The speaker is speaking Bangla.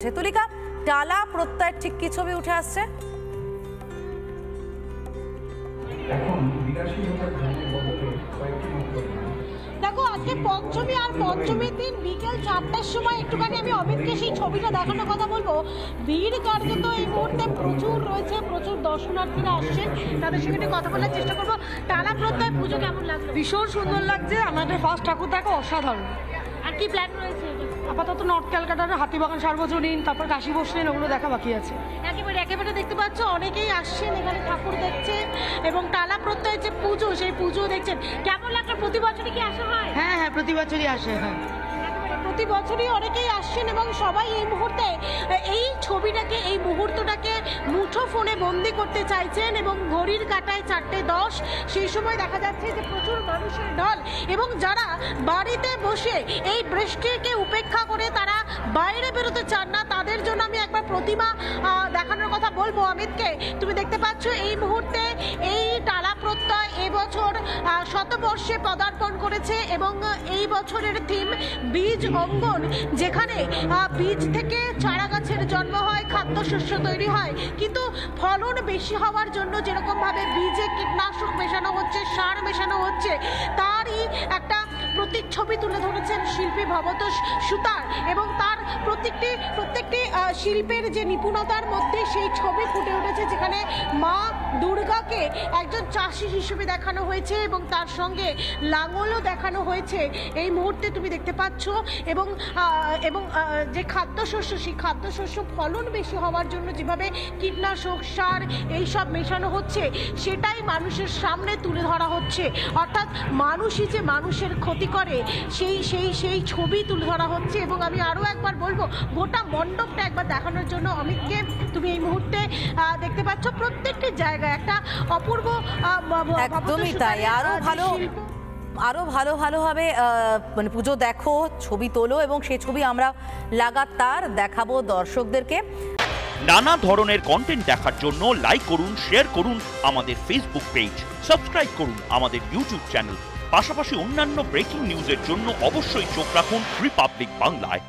তুলিকা টালা প্রত্যয় ঠিক কি ছবি উঠে আসছে? দেখো আজকে পঞ্চমী আর পঞ্চমীর দিন বিকেল 4টার সময় একটুখানি আমি অমিতকে সেই ছবিটা দেখানোর কথা বলবো। ভিড় কার্যত এই মুহূর্তে প্রচুর রয়েছে, প্রচুর দর্শনার্থীরা আসছেন, তাদের সঙ্গে কথা বলার চেষ্টা করবো। টালা প্রত্যয় পুজো কেমন লাগছে? ভীষণ সুন্দর লাগছে, আমাদের ফার্স্ট ঠাকুর দেখা অসাধারণ। আর কি প্ল্যান রয়েছে? আপাতত নর্থ ক্যালকাটার হাতিবাগান সার্বজনীন, তারপর কাশী বসলেন, ওগুলো দেখা বাকি আছে। একেবারে দেখতে পাচ্ছ অনেকেই আসছেন এখানে ঠাকুর দেখছেন এবং টালা প্রত্যয়ের যে পুজো সেই পুজো দেখছেন। কেমন লাগলো? প্রতি বছরই কি আসা হয়? হ্যাঁ, প্রতি বছরই আসে। হ্যাঁ, প্রতি বছরই অনেকেই আসছেন এবং সবাই এই মুহূর্তে এই ছবিটাকে, এই মুহূর্তটাকে মুঠো ফোনে বন্দি করতে চাইছেন এবং ঘড়ির কাঁটায় 4:10 সেই সময় দেখা যাচ্ছে যে প্রচুর মানুষের ঢল এবং যারা বাড়িতে বসে এই বৃষ্টিকে উপেক্ষা করে তারা বাইরে বেরোতে চান না, তাদের জন্য আমি একবার প্রতিমা দেখানোর কথা বলবো অমিতকে। তুমি দেখতে পাচ্ছ এই মুহূর্তে এই টালা প্রত্যয় এবছর শতবর্ষে পদার্পণ করেছে এবং এই বছরের থিম বীজ অঙ্গন, যেখানে বীজ থেকে চারা গাছের জন্ম হয়, খাদ্যশস্য তৈরি হয়, কিন্তু ফলন বেশি হওয়ার জন্য যেরকম ভাবে বীজে কীটনাশক মেশানো হচ্ছে, সার মেশানো হচ্ছে, তারই একটা প্রতিচ্ছবি তুলে ধরেছেন শিল্পী ভবতোষ সুতার এবং তার প্রত্যেকটি শিল্পের যে নিপুণতার মধ্যে সেই ছবি ফুটে উঠেছে, যেখানে মা দুর্গাকে একজন চাষি হিসেবে দেখানো হয়েছে এবং তার সঙ্গে লাঙলও দেখানো হয়েছে এই মুহূর্তে তুমি দেখতে পাচ্ছ এবং যে খাদ্যশস্য, সেই খাদ্যশস্য ফলন বেশি হওয়ার জন্য যেভাবে কীটনাশক সার এইসব মেশানো হচ্ছে সেটাই মানুষের সামনে তুলে ধরা হচ্ছে, অর্থাৎ মানুষই যে মানুষের ক্ষতি করে সেই ছবি তুলে ধরা হচ্ছে। এবং আমি আরও একবার বলবো গোটা মণ্ডপটা একবার দেখানোর জন্য অমিতকে। তুমি এই মুহূর্তে দেখতে পাচ্ছ প্রত্যেকটি জায়গায় একটা অপূর্ব, একদমই তাই। আরো ভালোভাবে মানে পুজো দেখো, ছবি তোলো এবং সেই ছবি আমরা লাগাতার দেখাবো দর্শকদেরকে। নানা ধরনের কন্টেন্ট দেখার জন্য লাইক করুন, শেয়ার করুন আমাদের ফেসবুক পেজ, সাবস্ক্রাইব করুন আমাদের ইউটিউব চ্যানেল। পাশাপাশি অন্যান্য ব্রেকিং নিউজের জন্য অবশ্যই চোখ রাখুন রিপাবলিক বাংলায়।